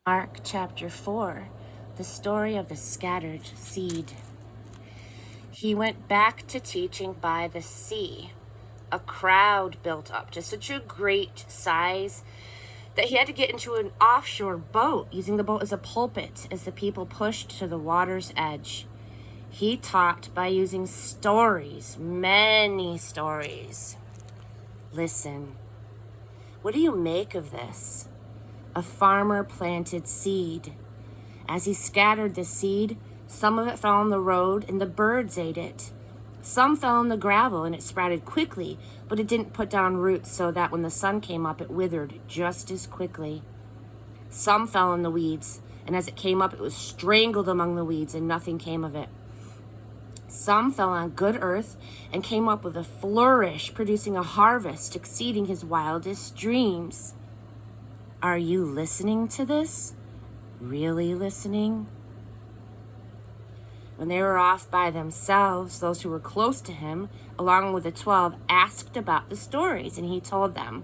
Mark chapter 4, the story of the scattered seed. He went back to teaching by the sea. A crowd built up to such a great size that he had to get into an offshore boat, using the boat as a pulpit as the people pushed to the water's edge. He taught by using stories, many stories. Listen, what do you make of this? A farmer planted seed. As he scattered the seed, some of it fell on the road and the birds ate it. Some fell in the gravel and it sprouted quickly, but it didn't put down roots so that when the sun came up, it withered just as quickly. Some fell in the weeds, and as it came up, it was strangled among the weeds and nothing came of it. Some fell on good earth and came up with a flourish, producing a harvest exceeding his wildest dreams. Are you listening to this? Really listening? When they were off by themselves, those who were close to him, along with the 12, asked about the stories, and he told them,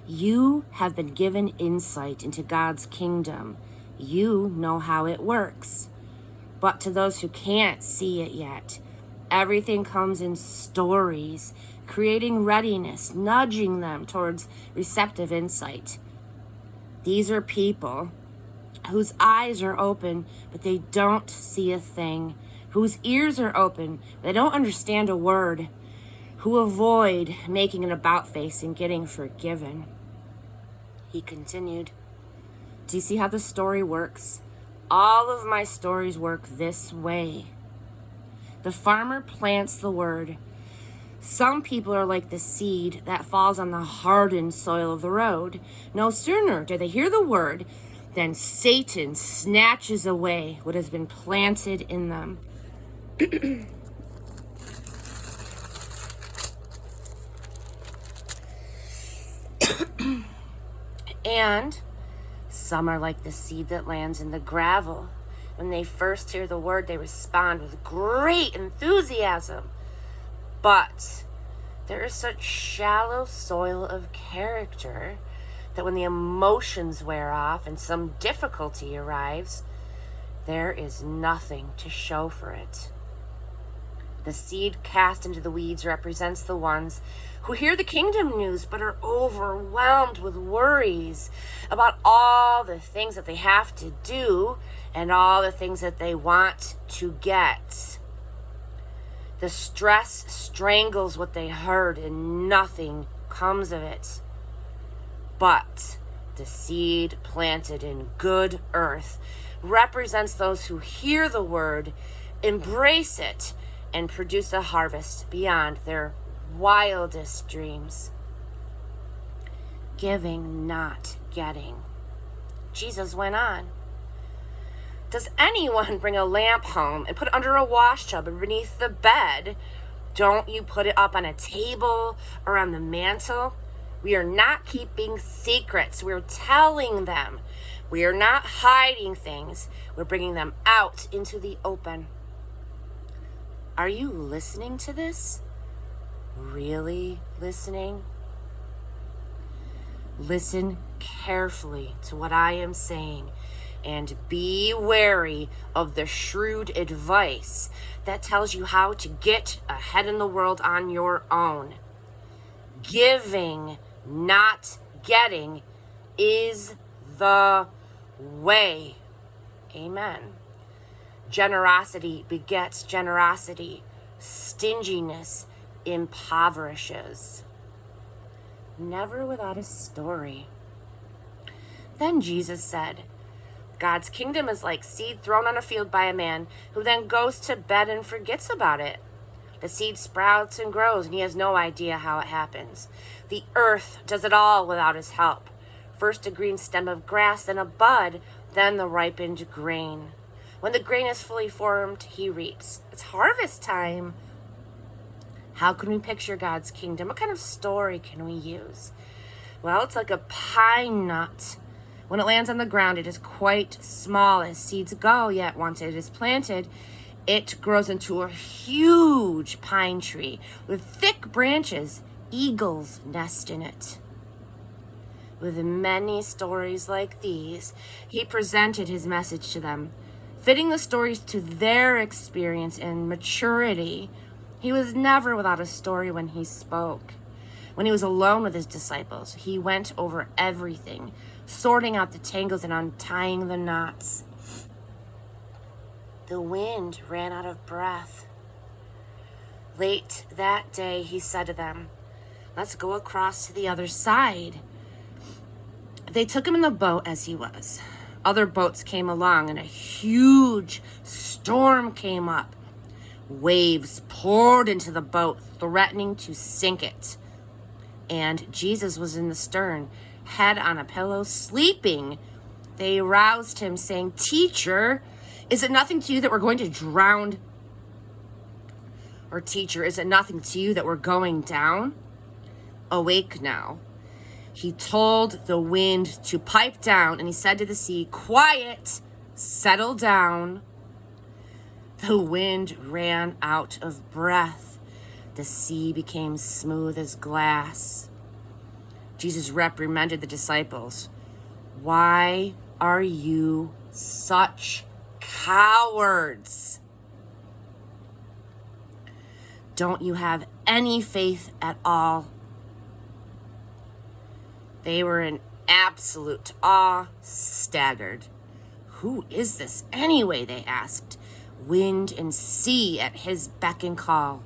"You have been given insight into God's kingdom. You know how it works. But to those who can't see it yet, everything comes in stories, creating readiness, nudging them towards receptive insight. These are people whose eyes are open, but they don't see a thing, whose ears are open, but they don't understand a word, who avoid making an about face and getting forgiven." He continued, "Do you see how the story works? All of my stories work this way. The farmer plants the word. Some people are like the seed that falls on the hardened soil of the road. No sooner do they hear the word than Satan snatches away what has been planted in them. And some are like the seed that lands in the gravel. When they first hear the word, they respond with great enthusiasm. But there is such shallow soil of character that when the emotions wear off and some difficulty arrives, there is nothing to show for it. The seed cast into the weeds represents the ones who hear the kingdom news but are overwhelmed with worries about all the things that they have to do and all the things that they want to get. The stress strangles what they heard and nothing comes of it. But the seed planted in good earth represents those who hear the word, embrace it, and produce a harvest beyond their wildest dreams. Giving, not getting. Jesus went on. Does anyone bring a lamp home and put it under a wash tub or beneath the bed? Don't you put it up on a table or on the mantle? We are not keeping secrets. We're telling them. We are not hiding things. We're bringing them out into the open. Are you listening to this? Really listening? Listen carefully to what I am saying and be wary of the shrewd advice that tells you how to get ahead in the world on your own. Giving, not getting, is the way. Amen. Generosity begets generosity. Stinginess impoverishes. Never without a story. Then Jesus said, God's kingdom is like seed thrown on a field by a man who then goes to bed and forgets about it. The seed sprouts and grows, and he has no idea how it happens. The earth does it all without his help. First a green stem of grass, then a bud, then the ripened grain. When the grain is fully formed, he reaps. It's harvest time. How can we picture God's kingdom? What kind of story can we use? Well, it's like a pine nut. When it lands on the ground, it is quite small as seeds go, yet once it is planted, it grows into a huge pine tree with thick branches. Eagles nest in it. With many stories like these, he presented his message to them, fitting the stories to their experience and maturity. He was never without a story when he spoke. When he was alone with his disciples, he went over everything, sorting out the tangles and untying the knots. The wind ran out of breath. Late that day, he said to them, "Let's go across to the other side." They took him in the boat as he was. Other boats came along, and a huge storm came up. Waves poured into the boat, threatening to sink it. And Jesus was in the stern, head on a pillow, sleeping. They roused him, saying, "Teacher, is it nothing to you that we're going to drown?" Or, "Teacher, is it nothing to you that we're going down? Awake now." He told the wind to pipe down, and he said to the sea, "Quiet, settle down." The wind ran out of breath. The sea became smooth as glass. Jesus reprimanded the disciples. "Why are you such cowards? Don't you have any faith at all?" They were in absolute awe, staggered. "Who is this anyway?" they asked. Wind and sea at his beck and call.